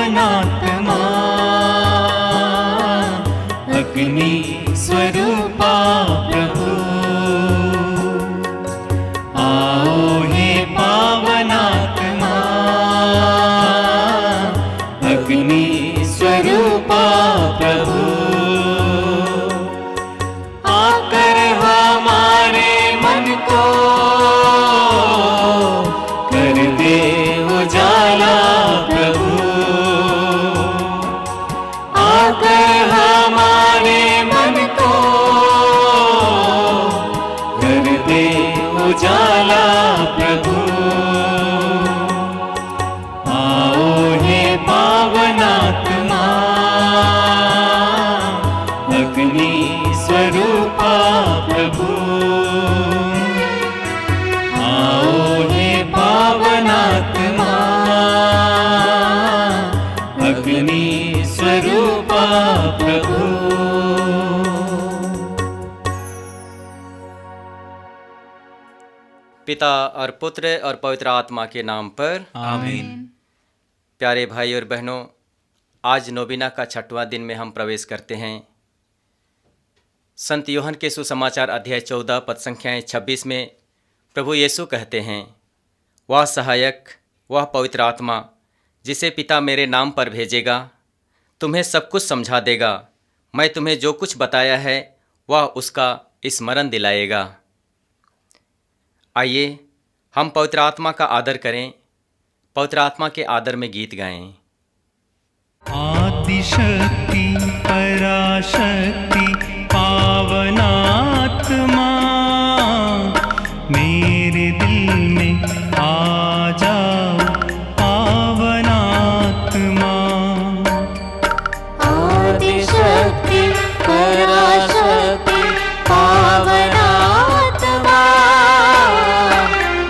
पावनात्मा, अग्नि स्वरूपा प्रभु। आओ हे पावनात्मा, अग्नि स्वरूपा प्रभु। आकर हमारे मन को कर दे उजाला प्रभु। आकर हमारे मन को कर दे उजाला प्रभु। आओ हे पावनात्मा, अग्नि स्वरूपा प्रभु। आओ हे पावनात्मा, अग्नि स्वरूपा प्रभु। पिता और पुत्र और पवित्र आत्मा के नाम पर आमीन। प्यारे भाई और बहनों, आज नोबिना का 6वां दिन में हम प्रवेश करते हैं। संत यूहन्ना के सुसमाचार अध्याय 14 पद संख्याएँ 26 में प्रभु यीशु कहते हैं, वह सहायक, वह पवित्र आत्मा जिसे पिता मेरे नाम पर भेजेगा, तुम्हें सब कुछ समझा देगा। मैं तुम्हें जो कुछ बताया है वह उसका स्मरण दिलाएगा। आइए हम पवित्र आत्मा का आदर करें, पवित्र आत्मा के आदर में गीत गाएं। आदिशक्ति पराशक्ति पावनात्मा, मेरे दिल में आ जाओ पावनात्मा। आदिशक्ति पराशक्ति पावनात्मा,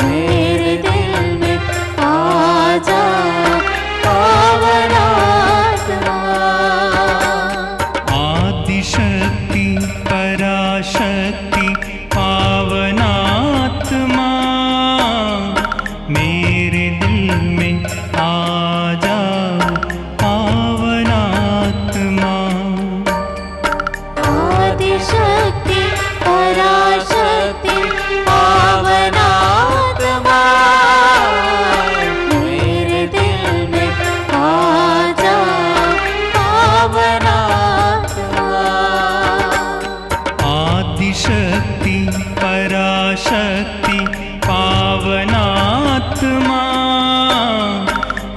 मेरे दिल में आ जाओ पावनात्मा। आदिशक्ति पराशक्ति पावनात्मा, मेरे दिल में आ जाओ पावनात्मा। आदिशक्ति पराशक्ति पावनात्मा, मेरे दिल में आ जाओ पावनात्मा। आदिशक्ति पराशक्ति पावनात्मा,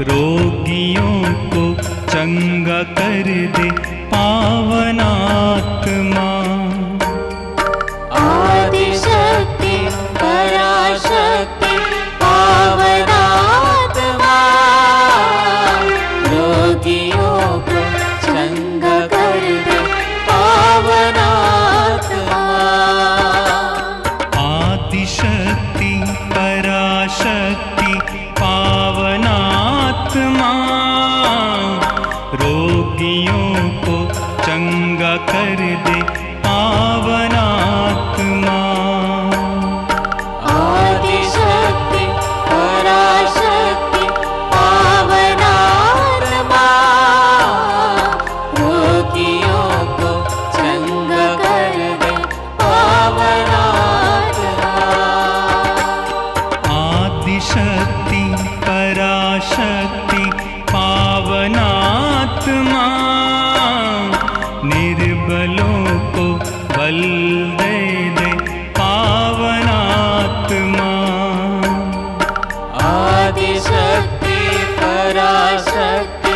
रोगियों को चंगा कर दे पावनात्मा। आदिशक्ति पराशक्ति पावनात्मा, रोगियों को चंगा कर दे पावनात्मा। आदिशक्ति पराशक्ति पावनात्मा, रोगियों को चंगा कर दे पावनात्मा। आदिशक्ति पराशक्ति पावनात्मा, रोगियों को चंगा कर दे पावनात्मा। आदिशक्ति पराशक्ति पावनात्मा, निर्बलों को बल दे दे पावनात्मा। आदिशक्ति पराशक्ति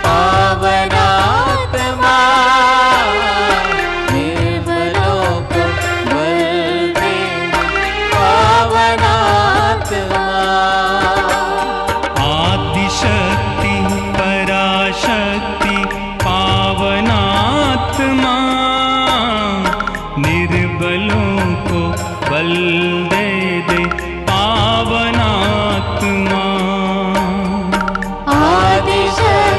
पावनात्मा, निर्बलों को बल दे पावनात्मा। आदिशक्ति पराशक्ति पावनात्मा, निर्बलों को बल दे दे पावनात्मा। आदिशक्ति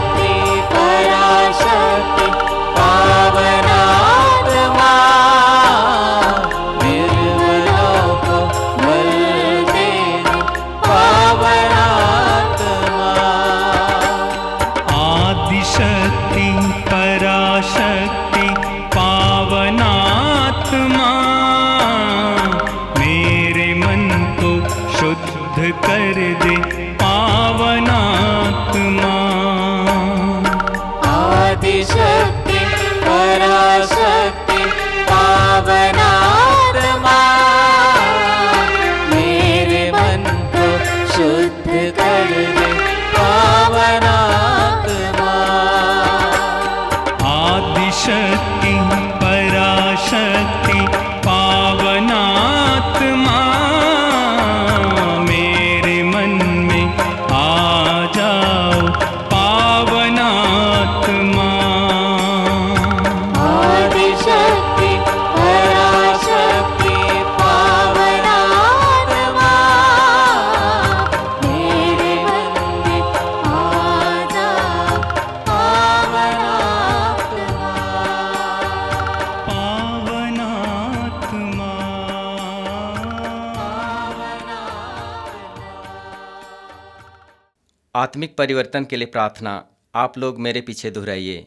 आत्मिक परिवर्तन के लिए प्रार्थना आप लोग मेरे पीछे दोहराइए।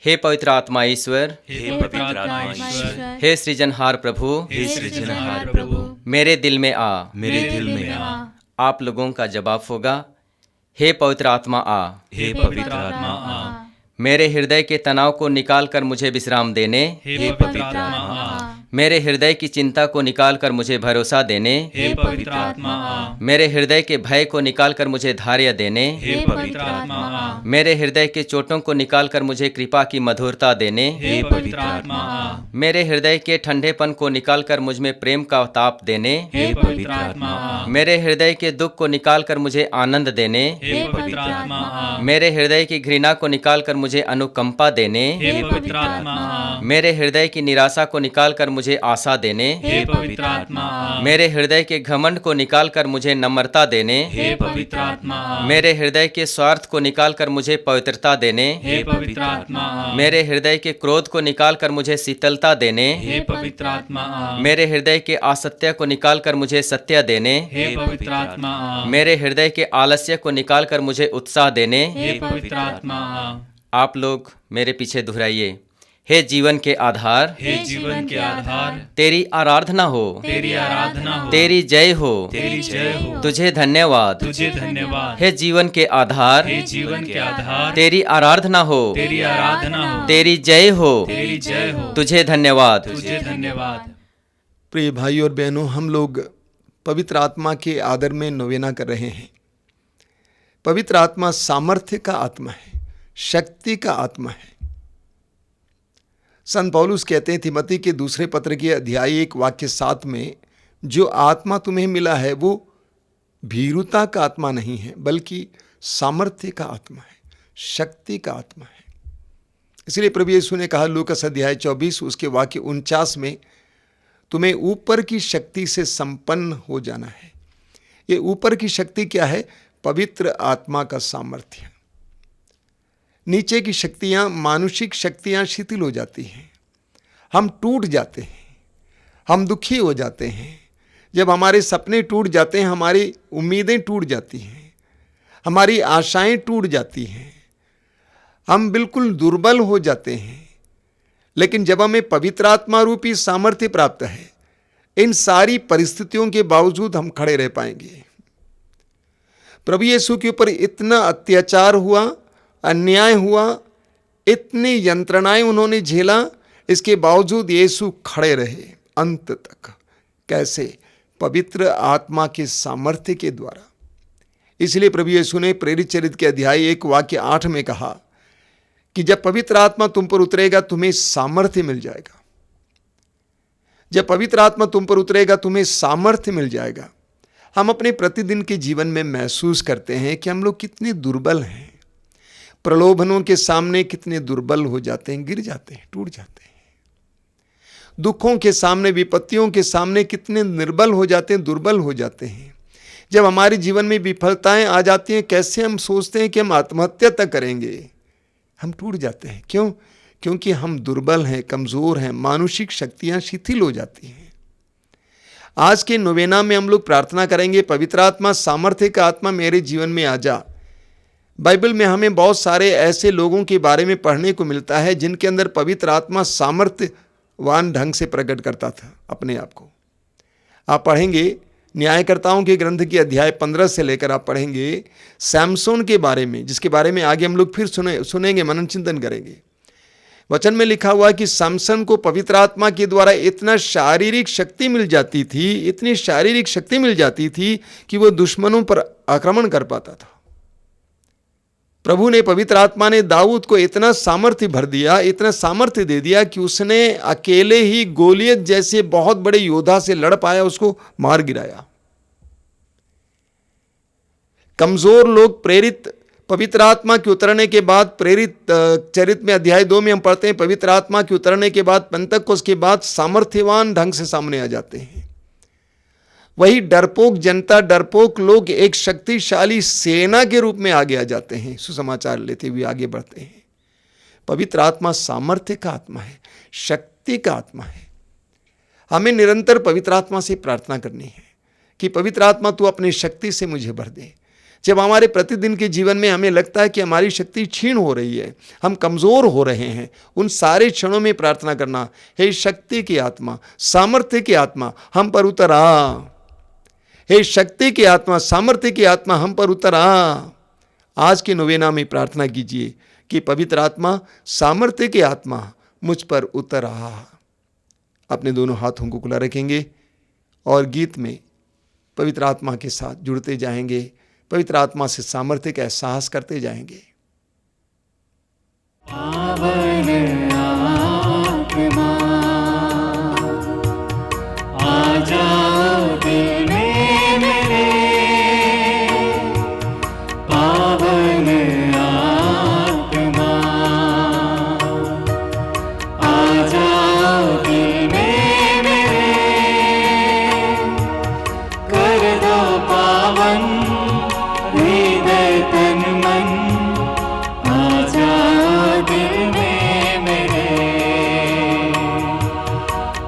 हे पवित्र आत्मा ईश्वर, हे पवित्र आत्मा ईश्वर, हे सृजनहार प्रभु, हे सृजनहार प्रभु, मेरे दिल में आ। मेरे दिल में आ। आप लोगों का जवाब होगा, हे पवित्र आत्मा आ। हे पवित्र आत्मा आ। मेरे हृदय के तनाव को निकाल कर मुझे विश्राम देने, हे पवित्र आत्मा आ। मेरे हृदय की चिंता को निकाल कर मुझे भरोसा देने, हे पवित्र आत्मा आ। मेरे हृदय के भय को निकाल कर मुझे धैर्य देने, हे पवित्र आत्मा आ। मेरे हृदय के चोटों को निकाल कर मुझे कृपा की मधुरता देने, हे पवित्र आत्मा आ। मेरे हृदय के ठंडेपन को निकाल कर मुझ में प्रेम का ताप देने, हे पवित्र आत्मा आ। मेरे हृदय के दुख को निकाल कर मुझे आनंद देने, हे पवित्र आत्मा आ। मेरे हृदय की घृणा को निकाल कर मुझे अनुकंपा देने, हे पवित्र आत्मा आ। मेरे हृदय की निराशा को निकाल कर मुझे आशा देने, हे पवित्र आत्मा आ। मेरे हृदय के घमंड को निकाल कर मुझे नम्रता देने, हे पवित्र आत्मा आ। मेरे हृदय के स्वार्थ को निकाल कर मुझे पवित्रता देने, हे पवित्र आत्मा आ। मेरे हृदय के क्रोध को निकाल कर मुझे शीतलता देने, हे पवित्र आत्मा आ। मेरे हृदय के असत्य को निकाल कर मुझे सत्य देने, हे पवित्र आत्मा आ। मेरे हृदय के आलस्य को निकाल कर मुझे उत्साह देने। हे पवित्र आत्मा आ। आप लोग मेरे पीछे दोहराइए। हे जीवन के आधार, हे जीवन के आधार, तेरी आराधना हो, तेरी आराधना हो, तेरी जय हो, तेरी जय हो, तुझे धन्यवाद। तुझे धन्यवाद। हे जीवन के आधार, हे जीवन के आधार, तेरी आराधना हो, तेरी आराधना हो, तेरी जय हो, तेरी जय हो, तुझे धन्यवाद। तुझे धन्यवाद। प्रिय भाई और बहनों, हम लोग पवित्र आत्मा के आदर में नवेना कर रहे हैं। पवित्र आत्मा सामर्थ्य का आत्मा है, शक्ति का आत्मा है। संत पौलुस कहते हैं तिमोथी के दूसरे पत्र के अध्याय 1 वाक्य 7 में, जो आत्मा तुम्हें मिला है वो भीरुता का आत्मा नहीं है, बल्कि सामर्थ्य का आत्मा है, शक्ति का आत्मा है। इसलिए प्रभु यीशु ने कहा लूकास अध्याय 24 उसके वाक्य 49 में, तुम्हें ऊपर की शक्ति से संपन्न हो जाना है। ये ऊपर की शक्ति क्या है? पवित्र आत्मा का सामर्थ्य। नीचे की शक्तियां, मानुषिक शक्तियां शिथिल हो जाती हैं, हम टूट जाते हैं, हम दुखी हो जाते हैं। जब हमारे सपने टूट जाते हैं, हमारी उम्मीदें टूट जाती हैं, हमारी आशाएं टूट जाती हैं, हम बिल्कुल दुर्बल हो जाते हैं। लेकिन जब हमें पवित्र आत्मा रूपी सामर्थ्य प्राप्त है, इन सारी परिस्थितियों के बावजूद हम खड़े रह पाएंगे। प्रभु यीशु के ऊपर इतना अत्याचार हुआ, अन्याय हुआ, इतनी यंत्रणाएं उन्होंने झेला, इसके बावजूद यीशु खड़े रहे अंत तक। कैसे? पवित्र आत्मा के सामर्थ्य के द्वारा। इसलिए प्रभु यीशु ने प्रेरित चरित्र के अध्याय 1 वाक्य 8 में कहा कि जब पवित्र आत्मा तुम पर उतरेगा तुम्हें सामर्थ्य मिल जाएगा। जब पवित्र आत्मा तुम पर उतरेगा तुम्हें सामर्थ्य मिल जाएगा। हम अपने प्रतिदिन के जीवन में महसूस करते हैं कि हम लोग कितने दुर्बल हैं, प्रलोभनों के सामने कितने दुर्बल हो जाते हैं, गिर जाते हैं, टूट जाते हैं। दुखों के सामने, विपत्तियों के सामने कितने निर्बल हो जाते हैं, दुर्बल हो जाते हैं। जब हमारे जीवन में विफलताएं आ जाती हैं, कैसे हम सोचते हैं कि हम आत्महत्या तक करेंगे, हम टूट जाते हैं। क्यों? क्योंकि हम दुर्बल हैं, कमजोर हैं, मानुषिक शक्तियां शिथिल हो जाती हैं। आज के नोवेना में हम लोग प्रार्थना करेंगे, पवित्र आत्मा, सामर्थ्य का आत्मा मेरे जीवन में आ जा। बाइबल में हमें बहुत सारे ऐसे लोगों के बारे में पढ़ने को मिलता है जिनके अंदर पवित्र आत्मा सामर्थ्यवान ढंग से प्रकट करता था अपने आप को। आप पढ़ेंगे न्यायकर्ताओं के ग्रंथ के अध्याय 15 से लेकर आप पढ़ेंगे सैमसोन के बारे में, जिसके बारे में आगे हम लोग फिर सुनेंगे, मनन चिंतन करेंगे। वचन में लिखा हुआ है कि सैमसन को पवित्र आत्मा के द्वारा इतना शारीरिक शक्ति मिल जाती थी, इतनी शारीरिक शक्ति मिल जाती थी कि वो दुश्मनों पर आक्रमण कर पाता था। प्रभु ने, पवित्र आत्मा ने दाऊद को इतना सामर्थ्य भर दिया, इतना सामर्थ्य दे दिया कि उसने अकेले ही गोलियत जैसे बहुत बड़े योद्धा से लड़ पाया, उसको मार गिराया। कमजोर लोग प्रेरित पवित्र आत्मा के उतरने के बाद, प्रेरित चरित्र में अध्याय 2 में हम पढ़ते हैं, पवित्र आत्मा के उतरने के बाद, पेंतकोस्त के बाद सामर्थ्यवान ढंग से सामने आ जाते हैं। वही डरपोक जनता, डरपोक लोग एक शक्तिशाली सेना के रूप में आगे आ जाते हैं, सुसमाचार लेते हुए आगे बढ़ते हैं। पवित्र आत्मा सामर्थ्य का आत्मा है, शक्ति का आत्मा है। हमें निरंतर पवित्र आत्मा से प्रार्थना करनी है कि पवित्र आत्मा तू अपनी शक्ति से मुझे भर दे। जब हमारे प्रतिदिन के जीवन में हमें लगता है कि हमारी शक्ति क्षीण हो रही है, हम कमज़ोर हो रहे हैं, उन सारे क्षणों में प्रार्थना करना, हे शक्ति की आत्मा, सामर्थ्य की आत्मा हम पर उतर आ। हे शक्ति की आत्मा, सामर्थ्य की आत्मा हम पर उतर आ। आज के नोवेना में प्रार्थना कीजिए कि पवित्र आत्मा, सामर्थ्य की आत्मा मुझ पर उतर आ। अपने दोनों हाथों को खुला रखेंगे और गीत में पवित्र आत्मा के साथ जुड़ते जाएंगे, पवित्र आत्मा से सामर्थ्य का एहसास करते जाएंगे। पावन आत्मा आ जाओ दिल में मेरे, पावन आत्मा आ जाओ दिल में मेरे, कर दो पावन हृदय तन मन, आ जाओ दिल में मेरे,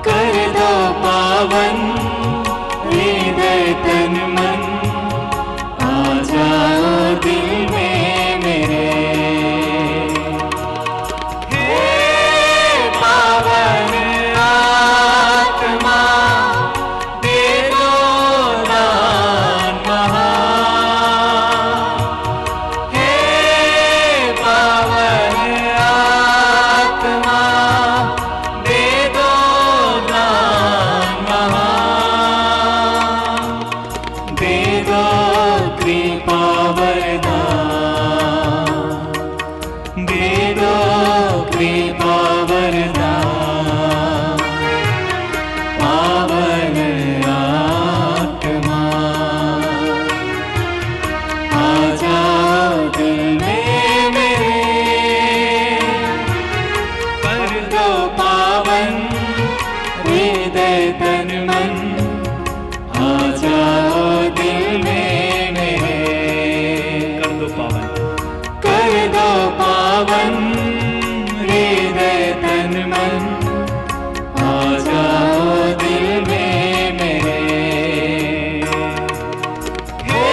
कर दो पावन हृदय तन मन, आ जाओ दिल में मेरे। हे पावन आत्मा दे दो दान महा, हे पावन आत्मा दे दो दान महा, दे दो कृपा वरदान, दे दो कृपा वरदान, पावन आत्मा आ जाओ दिल में मेरे, कर दो पावन हृदय तन मन, आ जाओ दिल में मेरे, कर दो पावन, कर दो पावन हृदय तन मन, आ जाओ दिल में मेरे। हे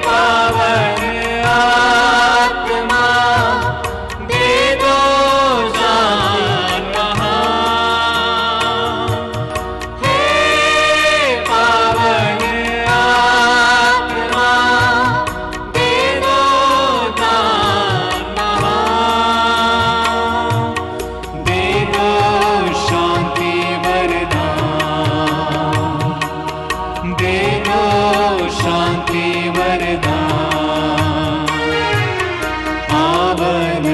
पावन आत्मा दे दो जान महा, हे पावन आत्मा दे दो दान महा, दे दो शांति वरदान, दे दो शांति वरदान, पावन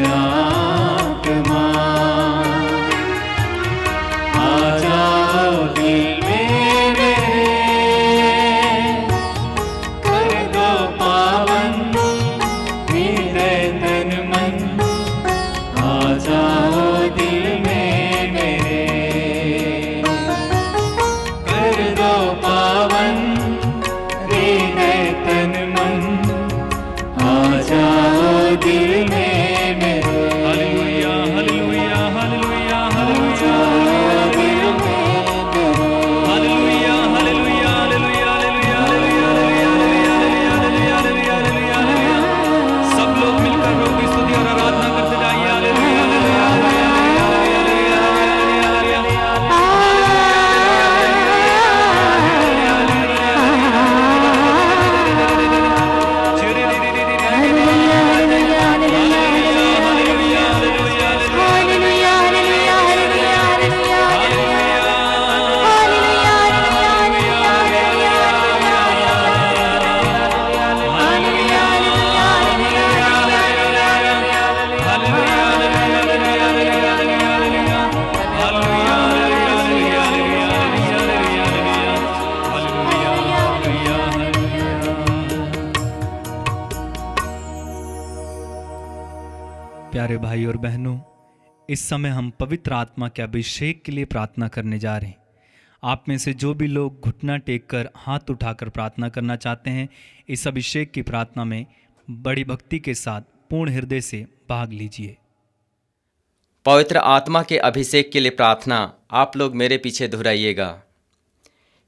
आत्मा आ जाओ दिल में मेरे, कर दो पावन हृदय तन मन, आ जाओ दिल में मेरे, कर दो पावन हृदय तन मन, आ जाओ दिल में मेरे। Hallelujah hallelujah hallelujah hallelujah hallelujah hallelujah hallelujah hallelujah hallelujah. सब लोग मिलकर प्रभु की स्तुति और आराधना करते जाइए। हालेलुया हालेलुया प्यारे भाई और बहनों, इस समय हम पवित्र आत्मा के अभिषेक के लिए प्रार्थना करने जा रहे हैं। आप में से जो भी लोग घुटना टेक कर हाथ उठाकर प्रार्थना करना चाहते हैं, इस अभिषेक की प्रार्थना में बड़ी भक्ति के साथ पूर्ण हृदय से भाग लीजिए। पवित्र आत्मा के अभिषेक के लिए प्रार्थना आप लोग मेरे पीछे दोहराइएगा।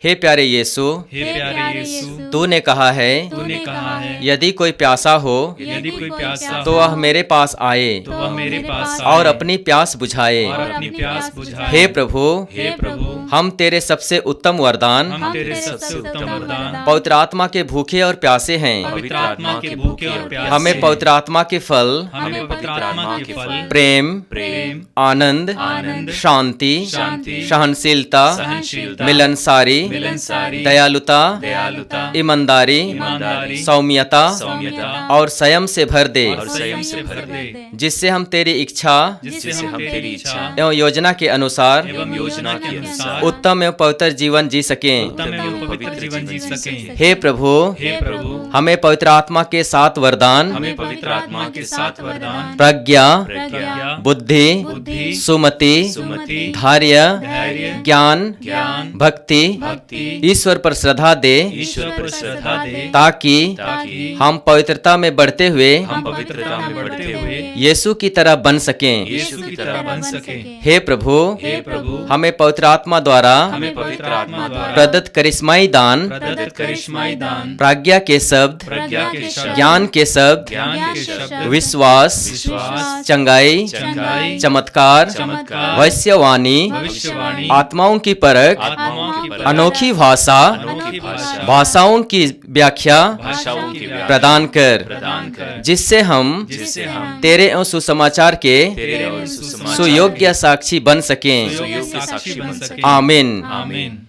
हे प्यारे यीशु, हे प्यारे यीशु, तूने कहा है तूने कहा है यदि कोई प्यासा हो यदि कोई प्यासा तो वह मेरे पास आए तो वह मेरे पास और आए अपनी प्यास बुझाए। और अपनी प्यास बुझाए। हे प्रभु, हे प्रभु, हम तेरे सबसे उत्तम वरदान हम तेरे सबसे उत्तम वरदान पवित्र आत्मा के भूखे और प्यासे हैं। पवित्र आत्मा के भूखे और प्यासे हमें पवित्र आत्मा के फल हमें पवित्र आत्मा के फल प्रेम, प्रेम, आनंद, आनंद, शांति, शांति, सहनशीलता, सहनशीलता, मिलनसारी, मिलनसारी, दयालुता, दयालुता, ईमानदारी, ईमानदारी, सौम्यता सौम्यता और संयम से भर दे, और संयम से भर दे, जिससे हम तेरी इच्छा जिससे हम तेरी इच्छा एवं योजना के अनुसार एवं योजना के अनुसार उत्तम एवं पवित्र जीवन जी सकें। उत्तम एवं पवित्र जीवन जी सकें। हे प्रभु, हे प्रभु, हमें पवित्र आत्मा के 7 वरदान हमें पवित्र आत्मा के 7 वरदान प्रज्ञा, प्रज्ञा, बुद्धि, बुद्धि, सुमति, सुमति, धैर्य, धैर्य, ज्ञान, ज्ञान, भक्ति, भक्ति, ईश्वर पर श्रद्धा दे, ईश्वर पर श्रद्धा दे, ताकि ताकि हम पवित्रता में बढ़ते हुए हम पवित्रता में बढ़ते हुए यीशु की तरह बन सकें। यीशु की तरह बन सके। हे प्रभु, हे प्रभु, हमें पवित्र आत्मा द्वारा हमें पवित्र आत्मा द्वारा प्रदत्त करिश्माई दान, प्रदत्त करिश्माई दान, प्रज्ञा के शब्द, प्रज्ञा के शब्द, ज्ञान के शब्द, ज्ञान के शब्द, विश्वास, विश्वास, चंगाई, चंगाई, चमत्कार, चमत्कार, भविष्यवाणी, भविष्यवाणी, आत्माओं की परख, आत्माओं की परख, अनोखी भाषा, अनोखी भाषा, भाषाओं की व्याख्या भाषाओं की व्याख्या प्रदान कर, प्रदान कर, जिससे हम जिससे हम तेरे एवं सुसमाचार के तेरे और सुसमाचार सुयोग्य साक्षी बन सकें। के सुयोग्य साक्षी बन सके। आमीन। आमीन।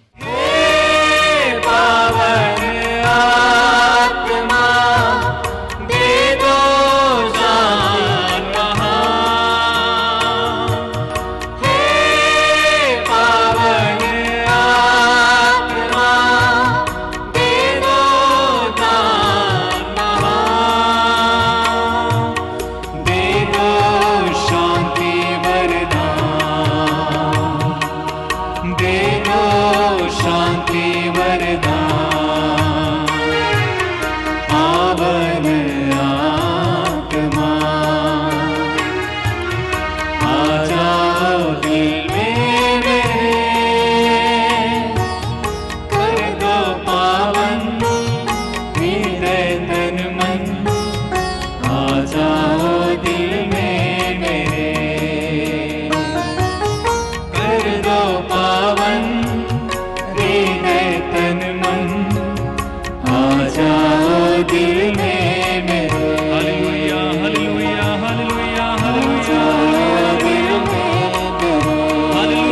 Hallelujah, hallelujah, hallelujah, hallelujah,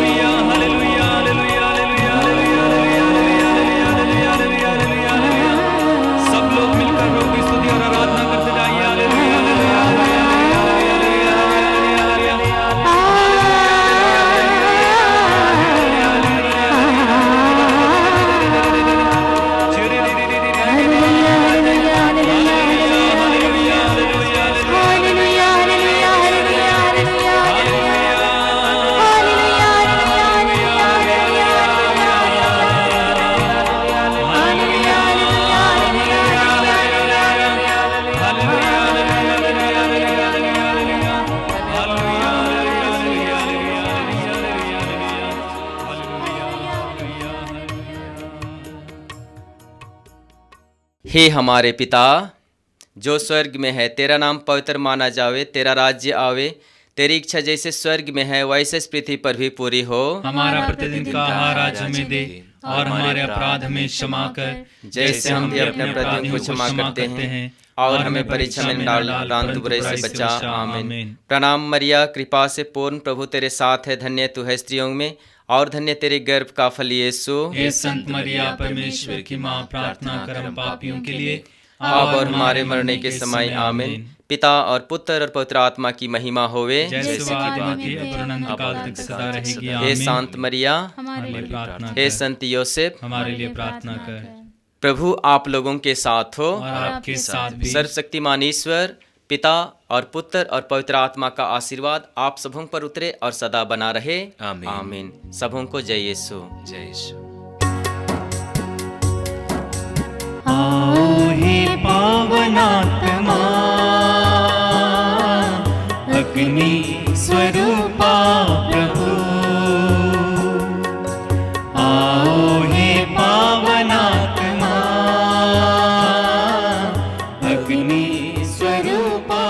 hallelujah, hallelujah, hallelujah, hallelujah, hallelujah. सब लोग मिलकर प्रभु की स्तुति और आराधना करते जाइए। हालेलुया, हे हमारे पिता जो स्वर्ग में है, तेरा नाम पवित्र माना जावे, तेरा राज्य आवे, तेरी इच्छा जैसे स्वर्ग में है वैसे इस पृथ्वी पर भी पूरी हो। हमारा प्रतिदिन का आहार आज हमें दे और हमारे अपराध हमें क्षमा कर, जैसे हम भी अपने अपराधियों को क्षमा करते हैं, और हमें परीक्षा में डाल परंतु बुराई से बचा। आमीन। प्रणाम मरिया, कृपा से पूर्ण, प्रभु तेरे साथ है, धन्य तू है स्त्रियों में और धन्य तेरे गर्भ का फल यीशु। हे संत मरिया परमेश्वर की माँ, प्रार्थना कर हम पापियों के लिए अब और हमारे मरने के समय। आमीन। पिता और पुत्र और पवित्र आत्मा की महिमा होवे, जैसे आदि थी अब अनंत काल तक सदा रहेगी। हे आमीन। शांत मरिया, हमारे लिए प्रार्थना हे कर, संत योसेफ, हमारे लिए प्रार्थना कर। प्रभु आप लोगों के साथ हो। और आपके साथ भी सर्वशक्तिमान ईश्वर पिता और पुत्र और पवित्र आत्मा का आशीर्वाद आप सबों पर उतरे और सदा बना रहे। आमीन। आमीन। सबों को जय यीशु। जय यीशु। आओ हे पावन आत्मा, अग्नि स्वरूपा प्रभु, आओ हे अग्नि स्वरूपा